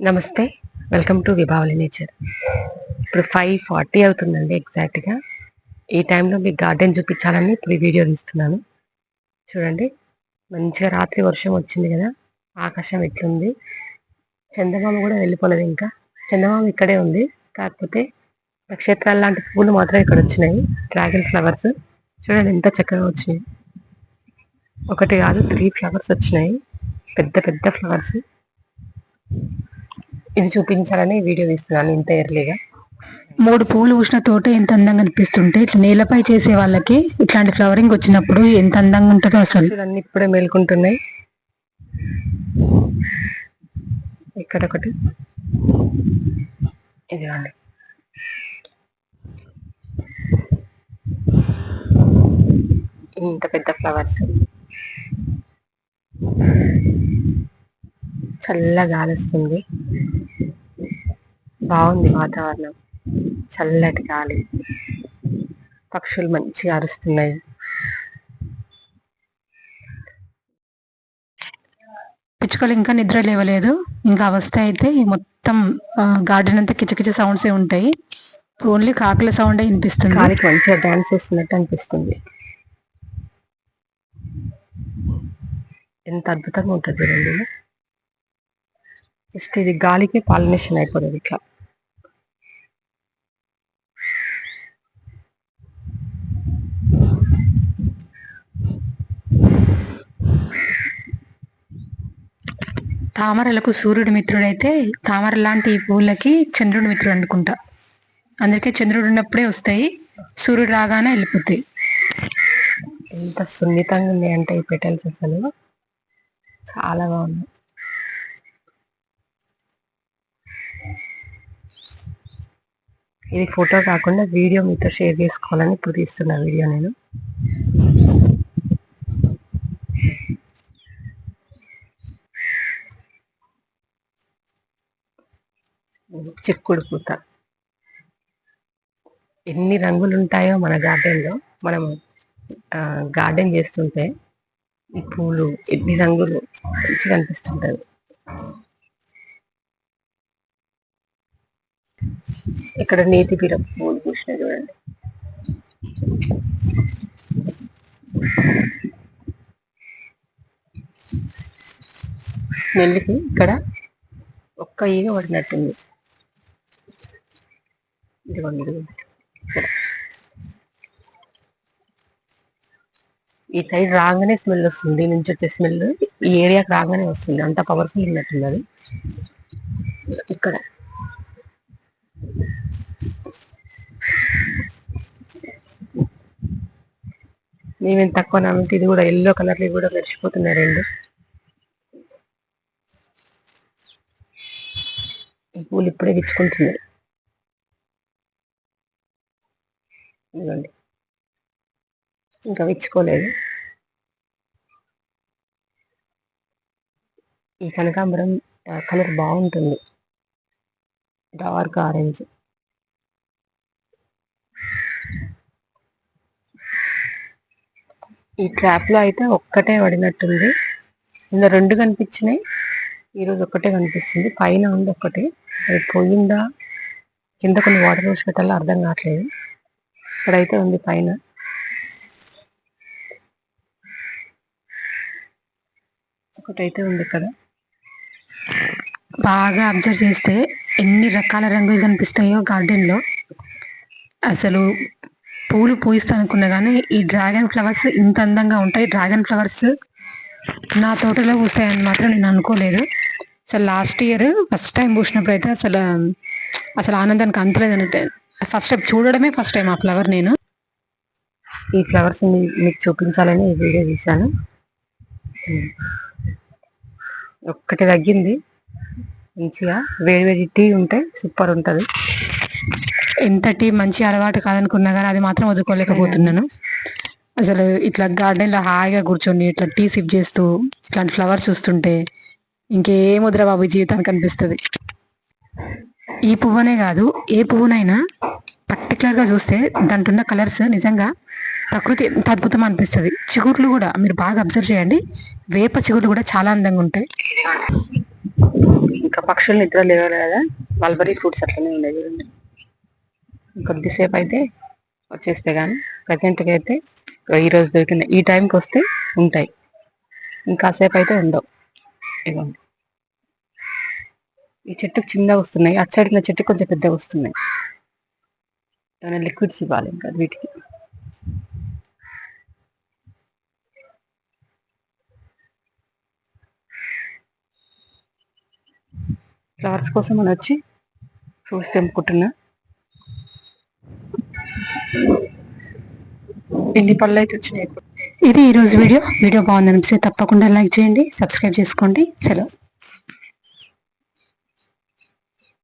నమస్తే. Welcome to Vibhavali Nature. ఇప్పుడు 5:40 అవుతుందండి ఎగ్జాక్ట్‌గా. ఈ టైంలో మీకు గార్డెన్ చూపించాలని ఇప్పుడు ఈ వీడియో తీస్తున్నాను. చూడండి, మంచిగా రాత్రి వర్షం వచ్చింది కదా! ఆకాశం ఎట్లుంది. చందమామ కూడా వెళ్ళిపోలేదు ఇంకా. చందమామ ఇక్కడే ఉంది. కాకపోతే నక్షత్రాలు లాంటి పువ్వులు మాత్రం ఇక్కడ వచ్చినాయి. డ్రాగన్ ఫ్లవర్స్ చూడండి ఎంత చక్కగా వచ్చినాయి. ఒకటి కాదు 3 ఫ్లవర్స్ వచ్చినాయి. పెద్ద పెద్ద ఫ్లవర్స్. ఇది చూపించాలని వీడియో తీస్తున్నాను ఇంత ఎర్లీగా. 3 పువ్వులు పూసిన తోట ఎంత అందంగా అనిపిస్తుంటే, ఇట్లా నేలపై చేసే వాళ్ళకి ఇట్లాంటి ఫ్లవరింగ్ వచ్చినప్పుడు ఎంత అందంగా ఉంటుందో అసలు. చూడండి ఇప్పుడే మేల్కుంటున్నాయి. ఇక్కడ ఒకటి, ఇదిగోండి. ఇంత పెద్ద ఫ్లవర్స్. చల్ల గాలి వస్తుంది. బాగుంది వాతావరణం. చల్లటి గాలి. పక్షులు మంచిగా అరుస్తున్నాయి. పిచ్చుకలు ఇంకా నిద్ర లేవలేదు. ఇంకా అవస్థ అయితే మొత్తం గార్డెన్ అంతా కిచకిచ సౌండ్స్ ఉంటాయి. ఓన్లీ కాకుల సౌండ్ వినిపిస్తుంది. గాలికి మంచిగా డాన్స్ చేస్తున్నట్టు అనిపిస్తుంది. ఎంత అద్భుతంగా ఉంటుంది చూడండి. జస్ట్ ఇది గాలికి పాలినేషన్ అయిపోతుంది ఇట్లా. తామరలకు సూర్యుడు మిత్రుడైతే, తామర లాంటి పువ్వులకి చంద్రుడు మిత్రుడు అనుకుంటా. అందుకే చంద్రుడు ఉన్నప్పుడే వస్తాయి, సూర్యుడు రాగానే వెళ్ళిపోతాయి. ఎంత సున్నితంగా ఉన్నాయంటే ఈ పెటల్స్ అసలు చాలా బాగున్నాయి. ఇది ఫోటో కాకుండా వీడియో మీతో షేర్ చేసుకోవాలని ఇప్పుడు తీస్తున్నా వీడియో నేను. చిక్కుడు పూత. ఎన్ని రంగులు ఉంటాయో మన గార్డెన్లో. మనం గార్డెన్ చేస్తుంటే ఈ పూలు ఎన్ని రంగులు మంచిగా అనిపిస్తుంటది. ఇక్కడ నేతి బీర పూలు పూసినాయి చూడండి. స్మెల్కి ఇక్కడ ఒక్క ఈగ పడినట్టుంది. ఇదిగోండి ఇక్కడ. ఈ సైడ్ రాగానే స్మెల్ వస్తుంది. దీని నుంచి వచ్చే స్మెల్ ఈ ఏరియాకి రాగానే వస్తుంది. అంత పవర్ఫుల్ ఉన్నట్టుంది అది. ఇక్కడ మేమేం తక్కువ నామంటే ఇది కూడా ఎల్లో కలర్లు కూడా మెరిసిపోతున్నాయి రెండు. ఈ పూలు ఇప్పుడే విచ్చుకుంటున్నాయి. ఇదిగోండి, ఇంకా విచ్చుకోలేదు. ఈ కనకాంబరం కలర్ బాగుంటుంది, డార్క్ ఆరెంజ్. ఈ ట్రాప్ లో అయితే ఒక్కటే పడినట్టుంది. నిన్న 2 కనిపించినాయి, ఈరోజు ఒక్కటే కనిపిస్తుంది. పైన ఉంది ఒక్కటే, అది పోయిందా కింద కొన్ని వాటర్ పోసి పెట్టాలో అర్థం కావట్లేదు. ఇక్కడైతే ఉంది పైన. ఒకటైతే ఉంది ఇక్కడ. బాగా అబ్జర్వ్ చేస్తే ఎన్ని రకాల రంగులు కనిపిస్తాయో గార్డెన్ లో. అసలు పూలు పూయిస్తా అనుకున్నా కానీ ఈ డ్రాగన్ ఫ్లవర్స్ ఇంత అందంగా ఉంటాయి. డ్రాగన్ ఫ్లవర్స్ నా తోటలో పూస్తాయని మాత్రం నేను అనుకోలేదు. అసలు లాస్ట్ ఇయర్ ఫస్ట్ టైం పూసినప్పుడు అయితే అసలు ఆనందానికి అంతలేదు అన్నట్టు. ఫస్ట్ టైం చూడడమే ఫస్ట్ టైం ఆ ఫ్లవర్. నేను ఈ ఫ్లవర్స్ మీకు చూపించాలని ఈ వీడియో తీశాను. ఒక్కటి తగ్గింది. మంచిగా వేడి వేడి టీ ఉంటే సూపర్ ఉంటుంది. ఎంత టీ మంచి అలవాటు కాదనుకున్నా కానీ అది మాత్రం వదులుకోలేకపోతున్నాను. అసలు ఇట్లా గార్డెన్ లో హాయిగా కూర్చొని ఇట్లా టీ సిప్ చేస్తూ ఇట్లాంటి ఫ్లవర్స్ చూస్తుంటే ఇంకేం వద్దురా బాబు జీవితానికి అనిపిస్తుంది. ఈ పువ్వునే కాదు, ఏ పువ్వునైనా పర్టికులర్ గా చూస్తే దాంట్లో ఉన్న కలర్స్ నిజంగా ప్రకృతి ఎంత అద్భుతం అనిపిస్తుంది. చిగుర్లు కూడా మీరు బాగా అబ్జర్వ్ చేయండి. వేప చిగుర్లు కూడా చాలా అందంగా ఉంటాయి. ఇంకా పక్షులు నిద్ర లేవాలి కదా, మల్బరీ ఫ్రూట్స్ అట్లనే ఉన్నాయి చూడండి. కొద్దిసేపు అయితే వచ్చేస్తే కానీ ప్రజెంట్గా అయితే ఈరోజు దొరికిన ఈ టైంకి వస్తే ఉంటాయి, ఇంకాసేపు అయితే ఉండవు. ఇవ్వండి, ఈ చెట్టుకు చిన్నగా వస్తున్నాయి, అటు సైడ్ ఉన్న చెట్టు కొంచెం పెద్దగా వస్తున్నాయి. దాని లిక్విడ్స్ ఇవ్వాలి ఇంకా వీటికి. ఫ్లవర్స్ కోసం అని వచ్చి ఫ్రూట్స్ తెంపుకుంటున్నా. ఎన్ని పళ్ళు అయితే వచ్చినాయి. ఇది ఈరోజు వీడియో బాగుందనిపిస్తే తప్పకుండా లైక్ చేయండి, సబ్స్క్రైబ్ చేసుకోండి. సెలవు.